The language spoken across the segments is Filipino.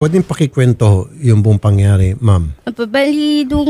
Pwedeng pakikwento yung buong pangyari, ma'am. Bali, nung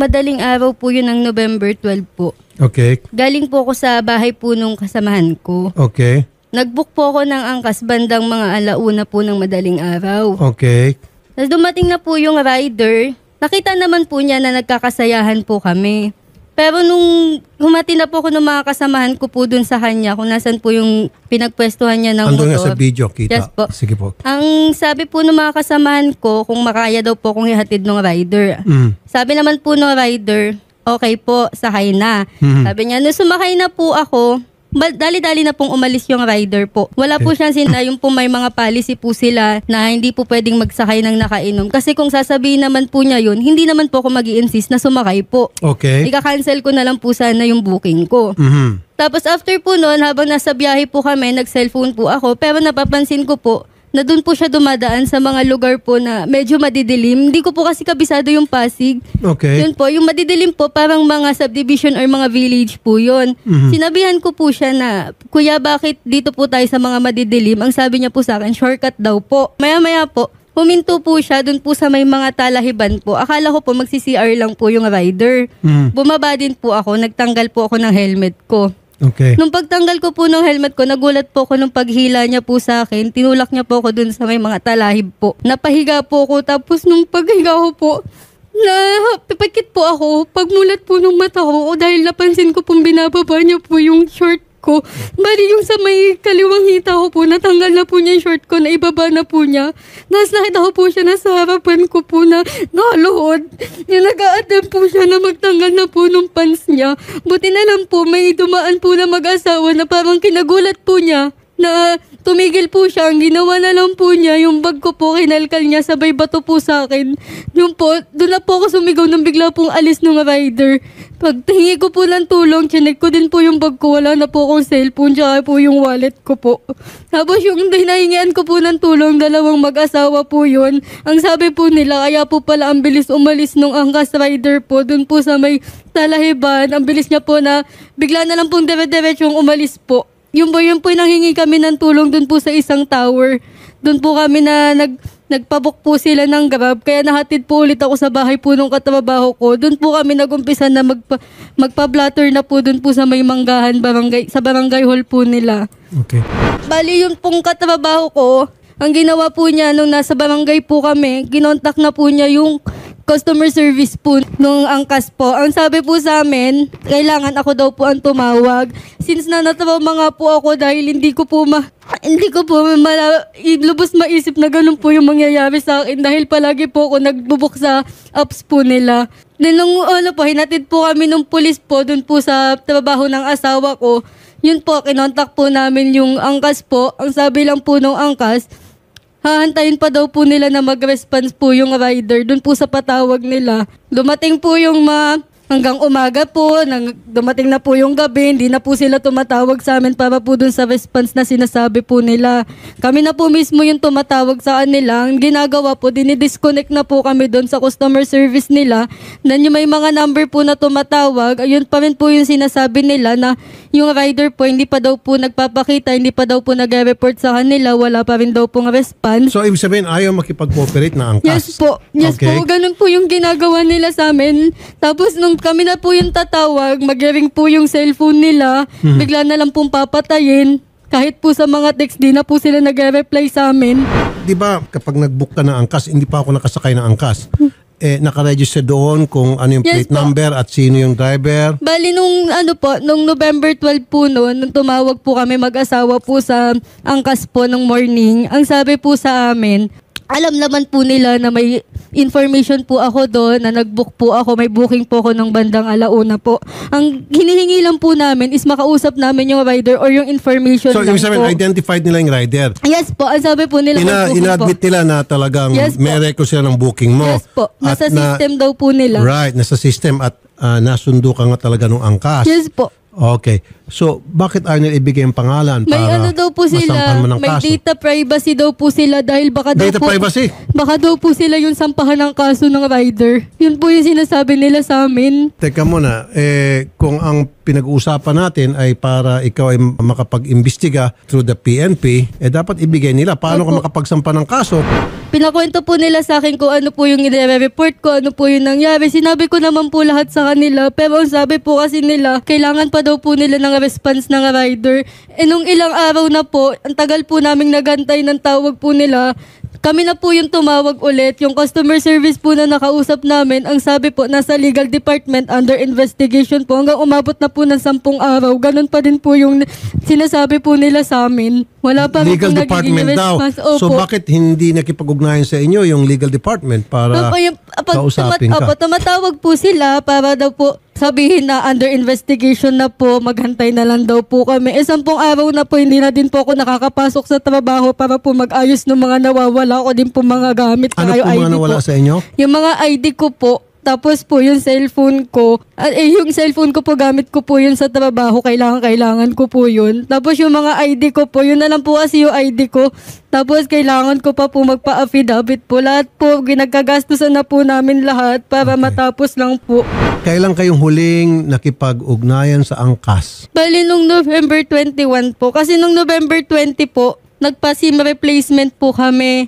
madaling araw po yun ng November 12 po. Okay. Galing po ako sa bahay po nung kasamahan ko. Okay. Nag-book po ako ng angkas bandang mga 1:00 po ng madaling araw. Okay. Tapos dumating na po yung rider. Nakita naman po niya na nagkakasayahan po kami. Pero nung humati na po ako ng mga kasamahan ko po dun sa kanya, kung nasan po yung pinagpwestuhan niya ng Andun motor. nga sa video, kita. Yes po. Sige po. Ang sabi po ng mga kasamahan ko, kung makaya daw po kung ihatid ng rider. Sabi naman po ng rider, okay po, sakay na. Sabi niya, nung sumakay na po ako, dali-dali na pong umalis yung rider po. Wala po siyang yung po may mga policy po sila na hindi po pwedeng magsakay ng nakainom. Kasi kung sasabihin naman po niya yun, hindi naman po ako mag-i-insist na sumakay po. Okay. Ika-cancel ko na lang po sana yung booking ko. Tapos after po noon, habang nasa biyahe po kami, nag-cellphone po ako. Pero napapansin ko po, na doon po siya dumadaan sa mga lugar po na medyo madidilim. Hindi ko po kasi kabisado yung Pasig. Okay. Yun po, yung madidilim po, parang mga subdivision or mga village po yun. Sinabihan ko po siya na, Kuya, bakit dito po tayo sa mga madidilim? Ang sabi niya po sa akin, shortcut daw po. Maya-maya po, huminto po siya doon po sa may mga talahiban po. Akala ko po magsi-CR lang po yung rider. Bumaba din po ako, nagtanggal po ako ng helmet ko. Okay. Nung pagtanggal ko po ng helmet ko, nagulat po ako nung paghila niya po sa akin. Tinulak niya po ako dun sa may mga talahib po. Napahiga po ako, tapos nung paghiga ko po, napipikit po ako. Pagmulat po ng mata ko, dahil napansin ko pong binababa niya po yung short ko. Bali yung sa may kaliwang hita ko po, natanggal na po niya yung short ko, na ibaba na po niya. Tapos nakita ko po siya na sa harapan ko po na nakaluhod. Yung nag-a-attempt po siya na magtanggal na po nung pants niya. Buti na lang po, may dumaan po na mag-asawa na parang kinagulat po niya na tumigil po siya. Ang ginawa na lang po niya, yung bag ko po, kinalkal niya, sabay bato po sa akin. Yung po, doon na po ako sumigaw nang bigla pong alis ng rider. Pagtingi ko po ng tulong, chinek ko din po yung bag ko, wala na po akong cellphone, tsaka po yung wallet ko po. Tapos yung hinahingian ko po ng tulong, dalawang mag-asawa po yun. Ang sabi po nila, kaya po pala ang bilis umalis nung angkas rider po, doon po sa may talahiban, ang bilis niya po na bigla na lang pong dire-diretsyong umalis po. Yun po yung nanghingi kami ng tulong dun po sa isang tower. Dun po kami na nagpabook po sila ng Grab. Kaya nahatid po ulit ako sa bahay po nung katrabaho ko. Dun po kami nagumpisa na magpa-blatter na po dun po sa may manggahan sa barangay hall po nila. Okay. Bali yung pong katrabaho ko, ang ginawa po niya nung nasa barangay po kami, kinontak na po niya yung customer service po nung angkas po. Ang sabi po sa amin, kailangan ako daw po ang tumawag. Since natatrauma nga po ako dahil hindi ko po lubos maisip na ganun po yung mangyayari sa akin dahil palagi po ako nagbubuk sa apps po nila. Then nung hinatid po kami ng pulis po dun po sa trabaho ng asawa ko. Yun po, kinontak po namin yung angkas po. Ang sabi lang po nung angkas, hahantayin pa daw po nila na mag-response po yung rider dun po sa patawag nila. Dumating po yung hanggang umaga po, dumating na po yung gabi, hindi na po sila tumatawag sa amin para po dun sa response na sinasabi po nila. Kami na po mismo yung tumatawag sa kanila. Ang ginagawa po, dinidisconnect na po kami dun sa customer service nila. Then yung may mga number po na tumatawag, ayun pa rin po yung sinasabi nila na yung rider po hindi pa daw po nagpapakita, hindi pa daw po nag-report sa kanila, wala pa rin daw pong response. So ibig sabihin, ayaw makipag-cooperate na angkas? Yes po. Yes okay. po. Ganun po yung ginagawa nila sa amin. Tapos nung kami na po yung tatawag, mag-ring po yung cellphone nila, bigla na lang pong papatayin. Kahit po sa mga text, di na po sila nag-reply sa amin. Di ba kapag nag-book ka ng angkas, hindi pa ako nakasakay ng angkas, nakaregister doon kung ano yung plate number at sino yung driver? Bali nung nung November 12 po noon, nung tumawag po kami mag-asawa po sa angkas po nung morning, ang sabi po sa amin, alam naman po nila na may information po ako doon, na nag-book po ako, may booking po ako ng bandang 1:00 po. Ang hinihingi lang po namin is makausap namin yung rider or yung information so, lang po. So, ibig sabihin, identified nila yung rider? Yes po. Ang sabi po nila, ina-admit nila na talagang may record sila ng booking mo? Yes po. Nasa system daw po nila. Right, nasa system at nasundo ka nga talaga nung angkas? Yes po. Okay. So, bakit ayaw nila ibigay ang pangalan May para ano daw po masampahan sila, mo ng may kaso? data privacy daw po sila dahil baka daw Data po, privacy? baka daw po sila yung sampahan ng kaso ng rider. Yun po yung sinasabi nila sa amin. Teka muna, kung ang pinag-uusapan natin ay para ikaw ay makapag-imbestiga through the PNP, dapat ibigay nila. Paano Opo. ka makapagsampa ng kaso? Pinakwento po nila sa akin kung ano po yung i-report ko, ano po yung nangyari. Sinabi ko naman po lahat sa kanila. Pero ang sabi po kasi nila, kailangan pa daw po nila ng response ng rider. Nung ilang araw na po, ang tagal po naming nagantay ng tawag po nila. Kami na po yung tumawag ulit. Yung customer service po na nakausap namin, ang sabi po, nasa legal department under investigation po. Hanggang umabot na po ng 10 araw. Ganun pa din po yung sinasabi po nila sa amin. Wala pa rin Legal po department nagiging daw. response. So Opo. bakit hindi nakipag-ugnayan sa inyo yung legal department para kausapin ka? Tumatawag po sila para daw po sabihin na under investigation na po, maghantay na lang daw po kami. 10 araw na po, hindi na din po ako nakakapasok sa trabaho para po mag-ayos ng mga nawawala ko din po mga gamit. Ano Saka po yung mga ID nawala po. sa inyo? Yung mga ID ko po, tapos po yung cellphone ko, yung cellphone ko po, gamit ko po yun sa trabaho, kailangan ko po yun. Tapos yung mga ID ko po, yun na lang po kasi yung ID ko. Tapos kailangan ko pa po magpa-affidavit po. Lahat po, ginagkagastusan na po namin lahat para matapos lang po. Kailan kayong huling nakipag-ugnayan sa angkas? Bali nung November 21 po, kasi nung November 20 po, nagpa-SIM replacement po kami.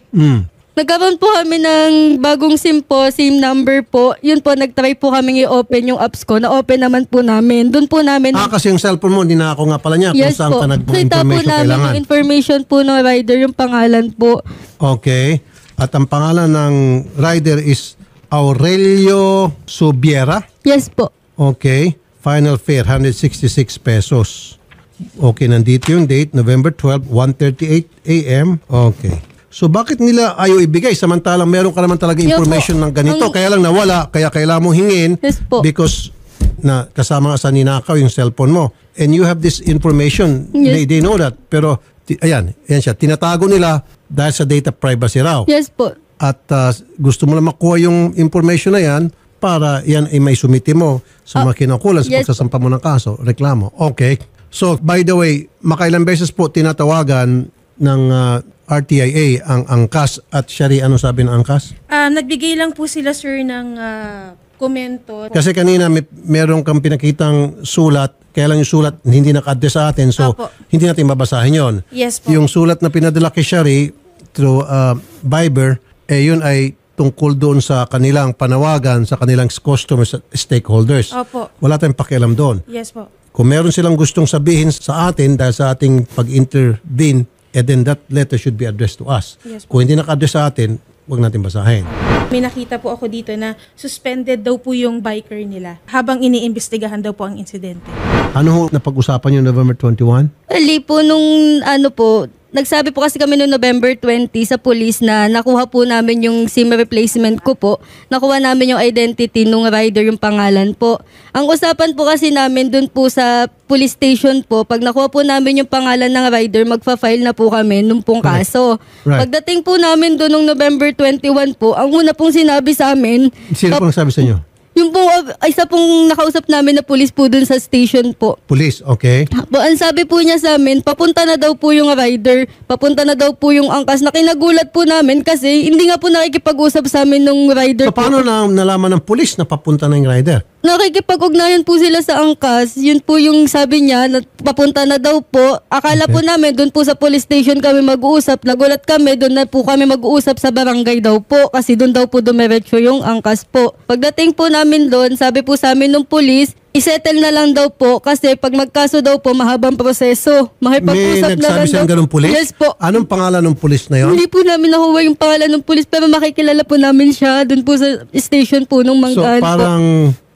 Nagkaroon po kami ng bagong SIM po, SIM number po. Yun po, nagtry po kami i-open yung apps ko. Na-open naman po namin. Doon po namin... Kasi yung cellphone mo, hindi na ako nga pala niya kung saan ka Kita po nag-information namin kailangan. yung information po ng rider, yung pangalan po. Okay. At ang pangalan ng rider is Aurelio Subiera. Yes po. Okay. Final fare, 166 pesos. Okay, nandito yung date, November 12, 1:38 a.m. Okay. So bakit nila ayaw ibigay samantalang meron ka naman talaga information ng ganito? Kaya lang nawala, kaya kailangan mo hingin Yes po. because na kasama sa ninakaw yung cellphone mo. And you have this information. Yes. They know that. Pero ayan siya. Tinatago nila dahil sa data privacy raw. Yes po. At gusto mo lang makuha yung information na yan para yan ay may sumiti mo sa mga kinangkulan sa yes pagsasampa mo ng kaso, reklamo. Okay. So, by the way, makailang beses po tinatawagan ng RTIA ang angkas at Shari, ano sabi ng angkas? Nagbigay lang po sila, sir, ng komento. Kasi kanina meron kang pinakitang sulat, kaya lang yung sulat hindi naka-address sa atin, so Apo. hindi natin babasahin yon. Yes po. Yung sulat na pinadala kay Shari through Viber, yun ay tungkol doon sa kanilang panawagan sa kanilang customers at stakeholders. Opo. Wala tayong pakialam doon. Yes po. Kung meron silang gustong sabihin sa atin dahil sa ating pag-intervene, then that letter should be addressed to us. Yes po. Kung hindi naka-address sa atin, huwag natin basahin. May nakita po ako dito na suspended daw po yung biker nila habang iniimbestigahan daw po ang insidente. Ano ho napag-usapan yung November 21? Ali po nung ano po, nagsabi po kasi kami noong November 20 sa police na nakuha po namin yung SIM replacement ko po. Nakuha namin yung identity nung rider, yung pangalan po. Ang usapan po kasi namin dun po sa police station po, pag nakuha po namin yung pangalan ng rider, magfa-file na po kami nung pong kaso. Right. Pagdating po namin dun nung November 21 po, ang una pong sinabi sa amin, Sino pong nagsabi sa inyo? yung pong isa pong nakausap namin na police po dun sa station po. Police, okay. Ang sabi po niya sa amin, papunta na daw po yung rider, papunta na daw po yung angkas. Nakinagulat po namin kasi hindi nga po nakikipag-usap sa amin nung rider So paano nalaman ng police na papunta na yung rider? Nakikipag-ugnayan po sila sa angkas. Yun po yung sabi niya, na papunta na daw po. Akala po namin, doon po sa police station kami mag-uusap. Nagulat kami, doon na po kami mag-uusap sa barangay daw po. Kasi doon daw po dumiretso yung angkas po. Pagdating po namin doon, sabi po sa amin ng police, isettle na lang daw po kasi pag magkaso daw po, mahabang proseso. May Makipag-usap na nagsabi lang siyang daw. ganun police? Yes po. Anong pangalan ng police na yon? Hindi po namin nakuha yung pangalan ng police pero makikilala po namin siya doon po sa station po nung So Manggaan po. parang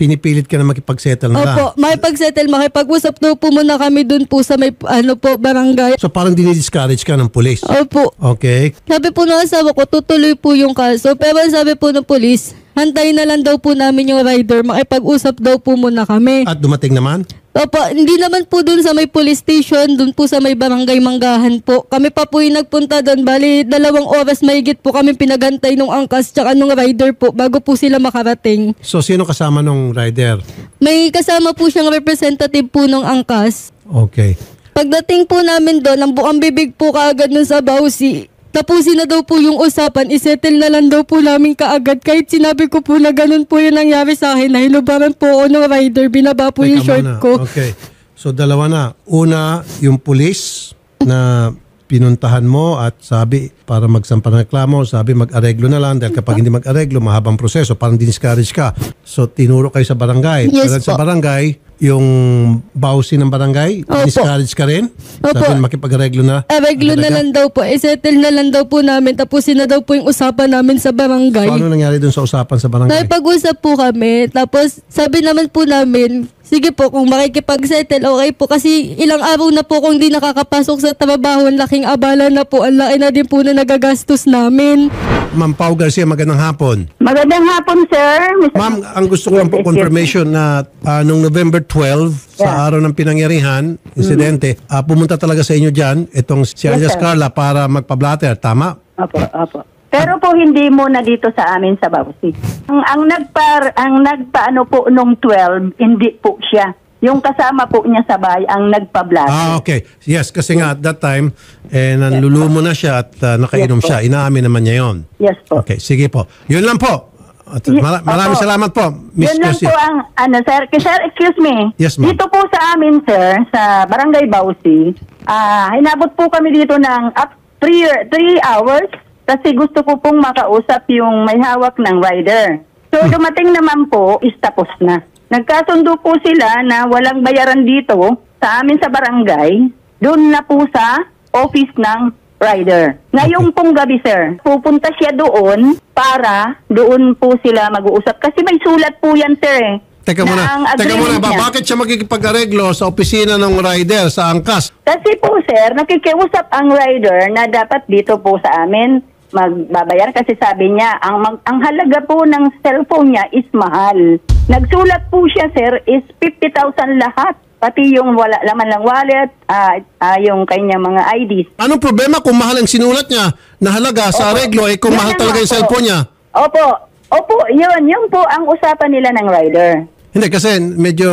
pinipilit ka na makipag-settle na lang. Opo, makipag-settle, makipag-usap daw po muna kami dun po sa may barangay. So parang dinidiscourage ka ng police. Opo. Okay. Sabi po ng asawa ko, tutuloy po yung kaso. Pero ang sabi po ng polis, hantayin na lang daw po namin yung rider, makipag-usap daw po muna kami. At dumating naman? Opo, hindi naman po dun sa may police station, dun po sa may barangay Manggahan po. Kami pa po yung nagpunta dun. Bali, 2 oras mahigit po kami pinagantay nung angkas tsaka nung rider po bago po sila makarating. So sino kasama nung rider? May kasama po siyang representative po ng angkas. Okay. Pagdating po namin doon, ang bukang bibig po kaagad nun sa Bausi. Tapusin na daw po yung usapan, isettle na lang daw po namin kaagad. Kahit sinabi ko po na ganun po yung nangyari sa akin, na hinubaran po ako ng rider, binaba po yung Teka short muna. ko. Okay. So dalawa na. Una, yung pulis na pinuntahan mo at sabi para magsampa ng reklamo, sabi mag-areglo na lang dahil kapag hindi mag-areglo, mahabang proseso, parang discourage ka. So tinuro kayo sa barangay. Yes Pero sa po. barangay, yung bawsi ng barangay, Opo. discourage ka rin? Opo. Sabi makipag-areglo na? Areglo na lang daw po, isettle na lang daw po namin, tapusin na daw po yung usapan namin sa barangay. So ano nangyari dun sa usapan sa barangay? Nakipag-usap po kami, tapos sabi naman po namin, sige po, kung makikipag-settle, okay po. Kasi ilang araw na po kung di nakakapasok sa trabaho, ang laking abala na po, ang laki na din po na nagagastos namin. Ma'am Pau Garcia, magandang hapon. Magandang hapon, sir. Ma'am, ang gusto ko lang po confirmation na nung November 12, sa araw ng pinangyarihan, insidente, pumunta talaga sa inyo dyan, itong si alias sir. Carla para magpa-blatter. Tama? Opo, opo. Pero po hindi muna dito sa amin sa Bausi. Ang nagpaano po nung 12, hindi po siya. Yung kasama po niya sa bahay ang nagpa-blatter. Okay. Yes, kasi nga at that time, nanlulumo na siya at nakainom Yes, po. siya. Inaamin naman niya yon. Yes po. Okay, sige po. Yun lang po. At maraming Opo. salamat po, Miss Yun lang Garcia. po ang, sir. Sir, excuse me. Yes, ma'am. Dito po sa amin, sir, sa Barangay Bausi, hinabot po kami dito ng 3 hours kasi gusto ko pong makausap yung may hawak ng rider. So, dumating naman po, is tapos na. Nagkasundo po sila na walang bayaran dito sa amin sa barangay, doon na po sa office ng rider. Ngayong pong gabi, sir, pupunta siya doon para doon po sila mag-uusap. Kasi may sulat po yan, sir, eh. Teka na muna, ang teka muna. agreement niya. Bakit siya magkikipag-areglo sa opisina ng rider sa angkas? Kasi po, sir, nakikiusap ang rider na dapat dito po sa amin magbabayar kasi sabi niya, ang halaga po ng cellphone niya is mahal. Nagsulat po siya, sir, is 50,000 lahat. Pati yung laman ng wallet, yung kanyang mga IDs. Anong problema kung mahal ang sinulat niya na halaga sa areglo, kung Yan mahal na talaga nga yung po. cellphone niya? Opo, yun po ang usapan nila ng rider. Hindi, kasi medyo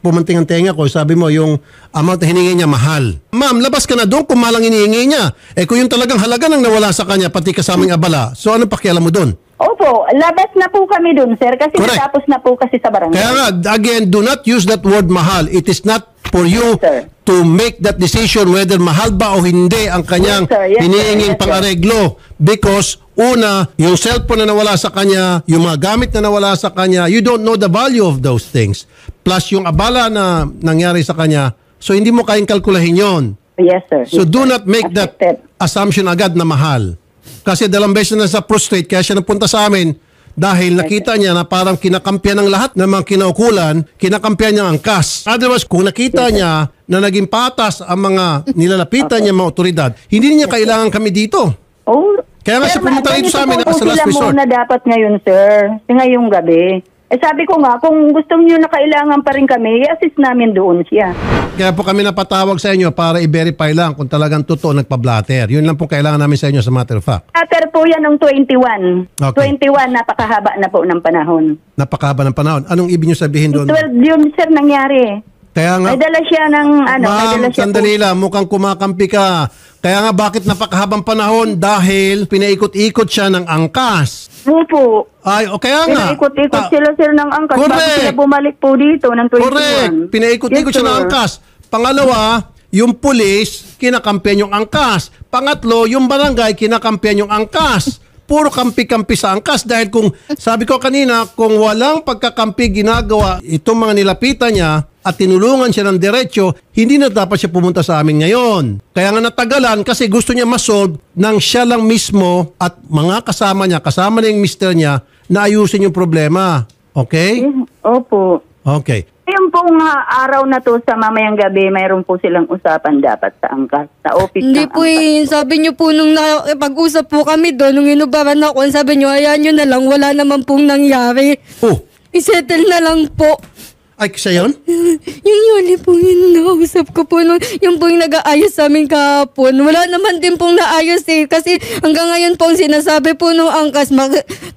pumunting ang tenga ko. Sabi mo, yung amount na hiningi niya mahal. Ma'am, labas ka na doon kung mahal ang hinihingi niya. Kung yung talagang halaga nang nawala sa kanya, pati kasamang abala. So, anong pakialam mo doon? Opo, labas na po kami dun, sir, kasi Correct. natapos na po kasi sa barangay. Kaya nga, again, do not use that word mahal. It is not for you Yes, sir. to make that decision whether mahal ba o hindi ang kanyang Yes, sir. Yes, sir. hinihinging Yes, sir. pang-areglo. Because, una, yung cellphone na nawala sa kanya, yung mga gamit na nawala sa kanya, you don't know the value of those things. Plus, yung abala na nangyari sa kanya, so hindi mo kayang kalkulahin yon. Yes, sir. So, Yes, do sir. not make that Accepted. assumption agad na mahal. Kasi dalawang beses na sa prostrate, kaya siya napunta sa amin dahil nakita niya na parang kinakampiyan ng lahat ng mga kinaukulan, kinakampiyan niya ang angkas. Otherwise, kung nakita niya na naging patas ang mga nilalapitan niya mga otoridad, hindi niya kailangan kami dito. Oh, Kaya nga sir, siya pumunta dito sa amin ganito po as a last sila resort. muna dapat ngayon, sir. Ngayong gabi. Sabi ko nga, kung gusto niyo na kailangan pa rin kami, i-assist namin doon siya. Kaya po kami napatawag sa inyo para i-verify lang kung talagang totoo nagpa-blatter. Yun lang po kailangan namin sa inyo sa matter of fact. After po yan ng 21. Okay. 21, napakahaba na po ng panahon. Napakahaba ng panahon. Anong ibig niyo sabihin doon? 12 yun, sir, nangyari. Kaya nga, May dala siya ng, may dala ma'am, siya sandali lang, mukhang kumakampi ka. Kaya nga, bakit napakahabang panahon? Dahil pinaikot-ikot siya ng angkas. Opo. Ay, o kaya nga. Pinaikot-ikot sila, sir, ng angkas. Correct. Bago sila bumalik po dito ng 21. Correct. Pinaikot-ikot Yes, siya ng sir. angkas. Pangalawa, yung pulis, kinakampihan yung angkas. Pangatlo, yung barangay, kinakampihan yung angkas. Puro kampi-kampi sa angkas dahil kung, sabi ko kanina, kung walang pagkakampi ginagawa itong mga nilapitan niya at tinulungan siya ng diretsyo, hindi na dapat siya pumunta sa amin ngayon. Kaya nga natagalan kasi gusto niya masolve nang siya lang mismo at mga kasama niya, kasama na yung mister niya, na ayusin yung problema. Okay? Opo. Okay. Yung pong araw na to sa mamayang gabi, mayroon po silang usapan dapat sa angkas, sa office Hindi ng po angkas. sabi niyo po nung nakipag-usap po kami doon, nung inubaran ako, sabi niyo, ayan nyo na lang, wala naman pong nangyari. Oh, Isettle na lang po. ay siya yun? Yung yun po yung nausap ko po nung, yung po yung nag-aayos sa amin kahapon. Wala naman din pong naayos eh. Kasi hanggang ngayon po ang sinasabi po nung angkas,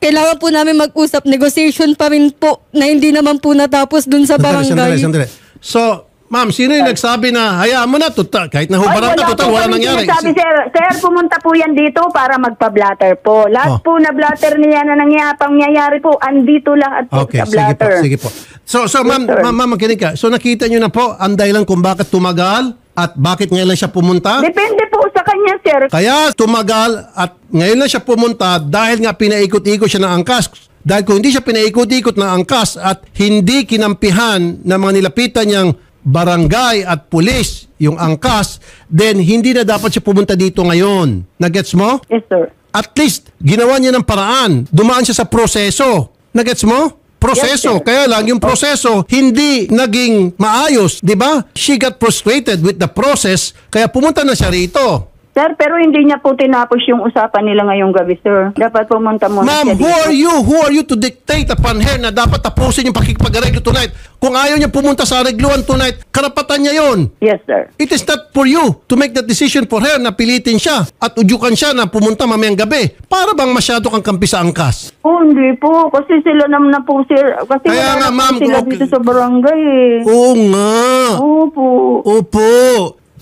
kailangan po namin mag-usap. Negotiation pa rin po na hindi naman po natapos dun sa barangay. Sandali. So, Ma'am, sino yung nagsabi na hayaan mo na, total, kahit nahubaran ka, total, wala nangyari? Sabi, sir, pumunta po yan dito para magpa-blatter po. Lahat po na blatter niya na pangyayari po, andito lahat po Okay, sa blatter. sige po. So ma'am, sir. ma'am, makinig ka. So nakita nyo na po ang dahilan kung bakit tumagal at bakit ngayon lang siya pumunta? Depende po sa kanya, sir. Kaya tumagal at ngayon lang siya pumunta dahil nga pinaikot-ikot siya ng angkas. Dahil kung hindi siya pinaikot-ikot ng angkas at hindi kinampihan ng mga nilapitan niyang barangay at pulis yung angkas, then hindi na dapat siya pumunta dito ngayon. Nagets mo? Yes, sir. At least, ginawa niya ng paraan. Dumaan siya sa proseso. Nagets mo? Proseso. Yes, sir. Kaya lang, yung proseso, hindi naging maayos. Di ba? She got frustrated with the process, kaya pumunta na siya rito. Sir, pero hindi niya po tinapos yung usapan nila ngayong gabi, sir. Dapat pumunta muna Ma'am, siya dito. who are you to dictate upon her na dapat tapusin yung pakikipag-areglo tonight? Kung ayaw niya pumunta sa aregluan tonight, karapatan niya yon. Yes, sir. It is not for you to make that decision for her na pilitin siya at udyukan siya na pumunta mamayang gabi. Para bang masyado kang kampi sa angkas? Oh, hindi po. Kasi sila naman na po, sir. Kasi Kaya nga, wala na ma'am, po sila okay. dito sa barangay, eh. Oo nga. Opo. Opo.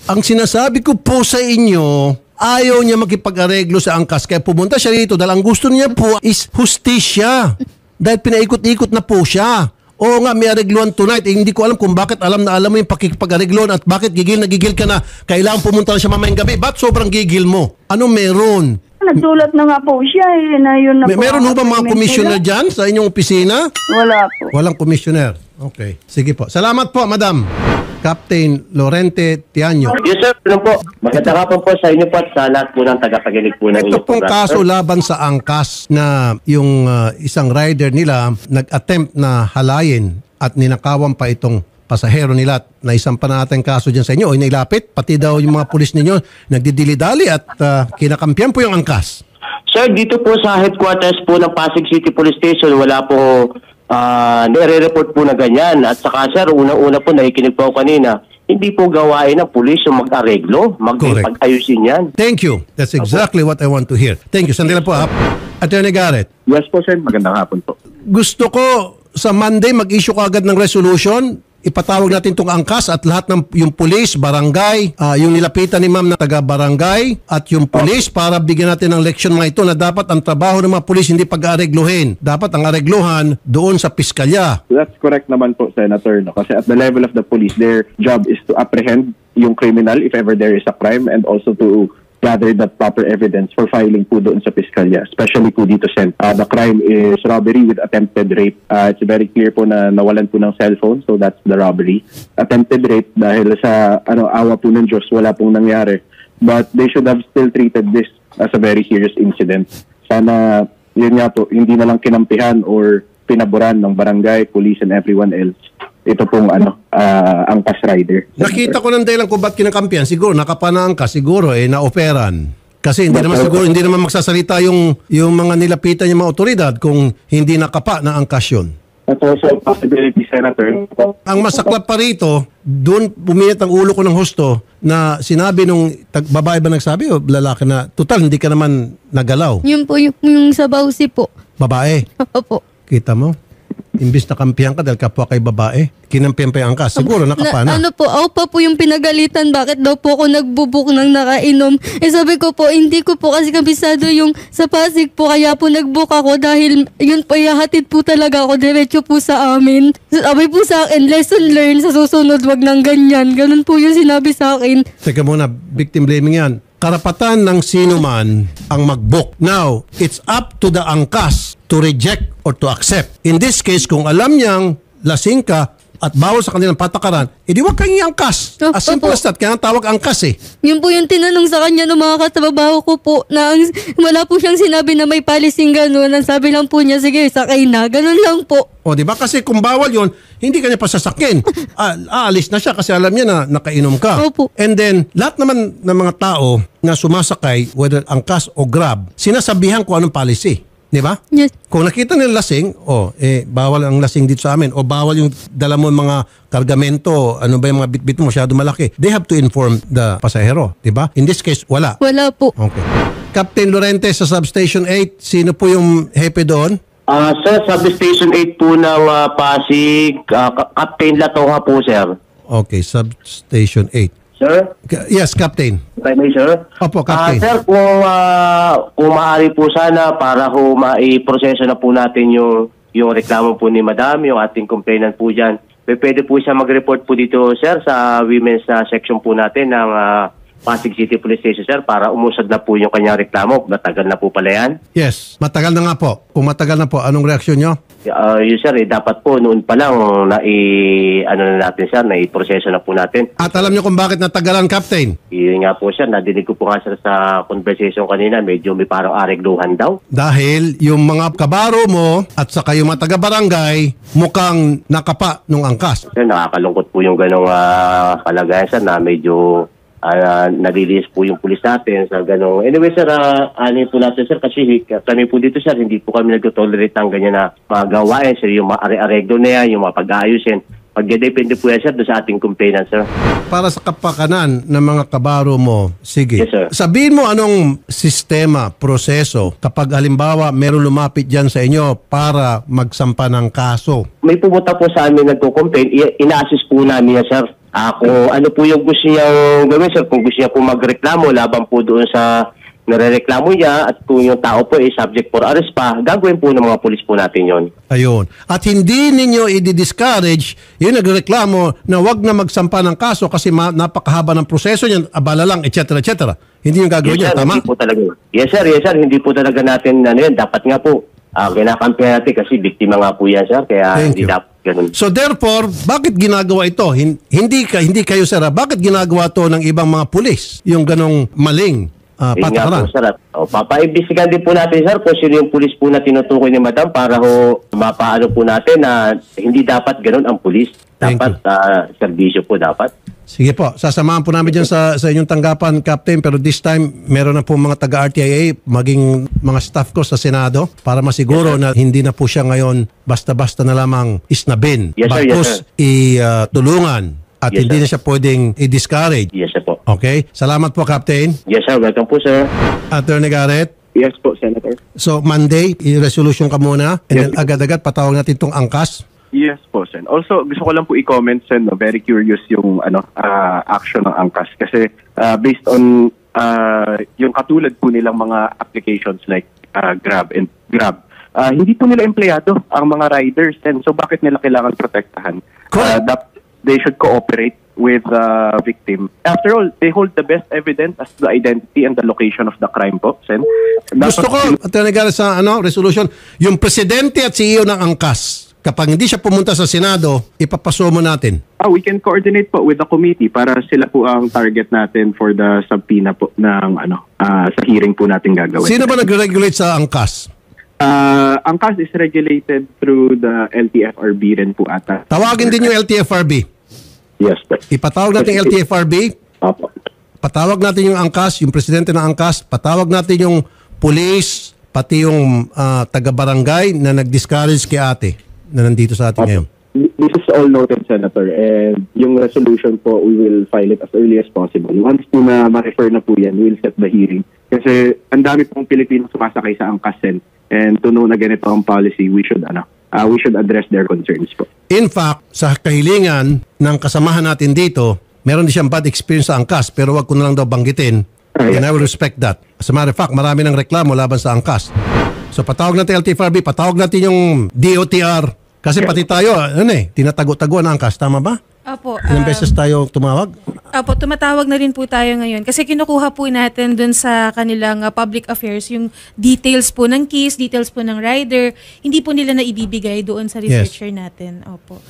Ang sinasabi ko po sa inyo, ayaw niya makipag-areglo sa angkas kaya pumunta siya rito dahil ang gusto niya po is hustisya. Dahil pinaikot-ikot na po siya. Oo nga, may aregluan tonight. Hindi ko alam kung bakit alam mo yung pakikipag-aregluan at bakit gigil na gigil ka na kailangan pumunta na siya mamayang gabi. Ba't sobrang gigil mo? Ano meron? Nagsulat na nga po siya, eh. Na yun na po Meron ho ba mga ang commissioner nila. dyan sa inyong opisina? Wala po. Walang commissioner. Okay. Sige po. Salamat po, madam. Captain Lorente Tiaño. Yes, sir. Ano po? Magandang hapon po sa inyo po at sa lahat po ng tagapaginig po ng Ito inyong pong program, kaso sir. laban sa angkas na yung isang rider nila nag-attempt na halayin at ninakawan pa itong pasahero nila at naisampa na natin kaso dyan sa inyo o inilapit. Pati daw yung mga pulis ninyo nagdidili-dali at kinakampiyan po yung angkas. Sir, dito po sa headquarters po ng Pasig City Police Station, wala po nire-report po na ganyan. At saka, sir, unang-una po, nakikinig po ako kanina, hindi po gawain ng pulis yung mag-areglo, mag-ayusin yan. Thank you. That's exactly what I want to hear. Thank you. Sandali po ha. Attorney Garrett, Yes po, sir. Magandang hapon po. gusto ko sa Monday mag-issue ka agad ng resolution. Ipatawag natin itong angkas at lahat ng yung pulis, barangay, yung nilapitan ni ma'am na taga-barangay at yung pulis para bigyan natin ng leksyon mga ito na dapat ang trabaho ng mga pulis hindi pag-aregluhin. Dapat ang aregluhan doon sa piskalya. That's correct naman po, Senator. No? Kasi at the level of the police, their job is to apprehend yung criminal if ever there is a crime and also to gather that proper evidence for filing po doon sa piskalya. Especially po dito, Sen. The crime is robbery with attempted rape. It's very clear po na nawalan po ng cellphone, so that's the robbery. Attempted rape dahil sa awa po ng Diyos, wala pong nangyari. But they should have still treated this as a very serious incident. Sana, yun nga po, hindi na lang kinampihan or pinaboran ng barangay, police, and everyone else. Ito pong angkas rider. Nakita ko ng dahilan kung ba't kinakampihan. Siguro nakapanaang ka, siguro na-operan. Kasi hindi naman siguro, hindi naman magsasalita yung mga nilapitan yung mga otoridad kung hindi nakapa na angkas yun. That's also a possibility, Senator. Ang masaklap pa rito, doon puminit ang ulo ko ng husto na sinabi nung babae ba nagsabi o lalaki na, total, hindi ka naman nagalaw. Yun po yung sa Bausi po. Babae. Opo. Kita mo? Imbis na kampihan ka dahil kapwa kay babae, kinampihan pa yung angkas. Siguro nakapana. Ano po, ako pa po yung pinagalitan. Bakit daw po ako nagbubuk ng nakainom? Sabi ko po, hindi ko po kasi kabisado yung sa Pasig po. Kaya po nagbook ako dahil yun po, ihahatid po talaga ako diretso po sa amin. Sabi po sa akin, lesson learned sa susunod, wag nang ganyan. Ganun po yung sinabi sa akin. Teka muna, victim blaming yan. Karapatan ng sino man ang mag-book. Now, it's up to the angkas to reject or to accept. In this case, kung alam niyang lasing ka at bawal sa kanilang patakaran, edi wag kang iangkas. As simple as that. Kaya ang tawag angkas eh. Yun po yung tinanong sa kanya ng mga katrabaho ko po na wala po siyang sinabi na may policing gano'n. Ang sabi lang po niya, sige, sakay na. Ganun lang po. O, di ba? Kasi kung bawal yon, hindi kanya pasasakin. Aalis na siya kasi alam niya na nakainom ka. Opo. And then, lahat naman ng mga tao na sumasakay, whether angkas o grab, sinasabihan kung anong policy. Di ba? Yes. Kung nakita nila lasing, bawal ang lasing dito sa amin. O bawal yung dala mo mga kargamento, ano ba yung mga bitbit mo masyado malaki. They have to inform the pasahero. Di ba? In this case, wala. Wala po. Okay. Captain Lorente sa Substation 8, sino po yung hepe doon? Sir, Substation 8 po ng Pasig, Captain Latoha po, sir. Okay, Substation 8. Sir? Yes, Captain. May sir? Opo, Captain. Sir, kung maaari po sana para ho maiproseso na po natin yung reklamo po ni Madam, yung ating complainant po dyan. Pwede po siya mag-report po dito, sir, sa women's section po natin ng Pasig City Police Station, sir, para umusad na po yung kanyang reklamo. Matagal na po pala yan. Yes, matagal na nga po. Kung matagal na po, anong reaksyon nyo? Yun, sir, dapat po noon pa lang natin, sir, naiproseso na po natin. At alam nyo kung bakit natagalan, Captain? Yun nga po, sir, nadinig ko po nga, sir, sa conversation kanina, medyo may parang aregluhan daw. Dahil yung mga kabaro mo at saka yung mga taga-barangay mukhang nakapa nung angkas. Sir, nakakalungkot po yung ganong kalagayan, sir, na medyo nalilis po yung pulis natin sa ganong. Anyway, sir, ano po natin, sir, kasi kami po dito, sir, hindi po kami nag-tolerate ng ganyan na mga gawain, sir, yung mga areglo na yan, yung mga pag-aayusin. Pag-depende po yan, sir, doon sa ating complainant, sir. Para sa kapakanan ng mga kabaro mo, sige. Yes, sir. Sabihin mo anong sistema, proseso, kapag halimbawa meron lumapit dyan sa inyo para magsampa ng kaso. May pumunta po sa amin nagko-complain, ina-assist po namin yan, sir. Kung ano po yung gusto niyang gawin, sir, kung gusto niya po magreklamo laban po doon sa narereklamo niya at kung yung tao po ay subject for arrest pa, gagawin po ng mga pulis po natin yon. Ayun. At hindi ninyo i-discourage yung nagreklamo na wag na magsampa ng kaso kasi napakahaba ng proseso niyan, abala lang, etc. etc. Hindi yung gagawin niya, Yes, sir, tama? hindi po talaga. Yes, sir, hindi po talaga natin, yan, dapat nga po, kinakampihan natin kasi biktima nga po yan, sir, kaya Thank hindi you. dapat ganun. So therefore, bakit ginagawa ito? Hindi kayo, sir, bakit ginagawa to ng ibang mga pulis? Yung ganong maling Yun nga patakaran? po, sir. Papaimbestigahan din po natin, sir, kung sino yung pulis po na tinutukoy ni Madam para ho mapaano po natin na hindi dapat ganun ang pulis. Thank Dapat serbisyo po dapat. Sige po, sasamahan po namin dyan sa inyong tanggapan, Captain, pero this time, meron na po mga taga-RTIA, maging mga staff ko sa Senado, para masiguro na hindi na po siya ngayon basta-basta na lamang isnabin. Yes, sir, yes, Bagkus sir. itulungan at Yes, hindi sir. na siya pwedeng i-discourage. Yes, sir po. Okay? Salamat po, Captain. Yes, sir. Welcome po, sir. Attorney Garrett. Yes po, Senator. So, Monday, i-resolution ka muna, and Yes. then agad-agad patawag natin itong angkas. Yes po, Sen. Also, gusto ko lang po i-comment, Sen, no? Very curious yung action ng angkas. Kasi based on yung katulad po nilang mga applications like Grab, hindi po nila empleyado ang mga riders. And so bakit nila kailangan protektahan? That they should cooperate with the victim. After all, they hold the best evidence as the identity and the location of the crime po, Sen. Gusto ko, Attorney Garrett, sa resolution, yung presidente at CEO ng angkas, kapag hindi siya pumunta sa Senado, ipapaso mo natin. We can coordinate po with the committee para sila po ang target natin for the subpoena po ng sa hearing po natin gagawin. Sino ba nag-regulate sa angkas? Angkas is regulated through the LTFRB rin po ata. Tawagin din yung LTFRB. Yes, po. Ipatawag natin yung LTFRB, Opo. patawag natin yung angkas, yung presidente ng angkas, patawag natin yung police, pati yung taga-barangay na nag-discourage kay ate na nandito sa atin ngayon. This is all noted, Senator, and yung resolution po, we will file it as early as possible. Once po na ma-refer na po yan, we'll set the hearing. Kasi ang dami pong Pilipino sumasakay sa angkas, and to know na ganito ang policy, we should address their concerns po. In fact, sa kahilingan ng kasamahan natin dito, meron din siyang bad experience sa angkas, pero wag ko na lang daw banggitin. And I will respect that. As a matter of fact, marami ng reklamo laban sa angkas. So patawag natin LTFRB, patawag natin yung DOTR. Kasi pati tayo, tinatago-tago ang angkas. Tama ba? Opo. Ilang beses tayo tumawag? Opo, tumatawag na rin po tayo ngayon. Kasi kinukuha po natin dun sa kanilang public affairs yung details po ng case, details po ng rider. Hindi po nila na ibibigay doon sa researcher natin. Opo.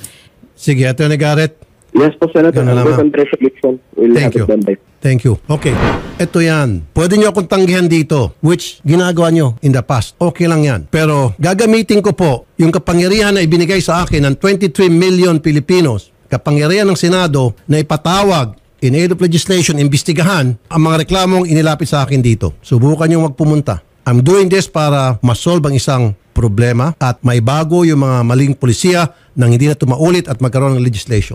Sige, Attorney Garrett. Yes po, Senator. Ganun Work lamang. on resolution. We'll Thank have you. it done by. Thank you. Okay. Ito yan. Pwede nyo akong tanggihan dito, which ginagawa nyo in the past. Okay lang yan. Pero gagamitin ko po yung kapangyarihan na ibinigay sa akin ng 23 million Filipinos, kapangyarihan ng Senado na ipatawag in aid of legislation, imbestigahan ang mga reklamong inilapit sa akin dito. Subukan nyo magpumunta. I'm doing this para masolve ang isang problema at maibago yung mga maling polisiya nang hindi na tumaulit at magkaroon ng legislation.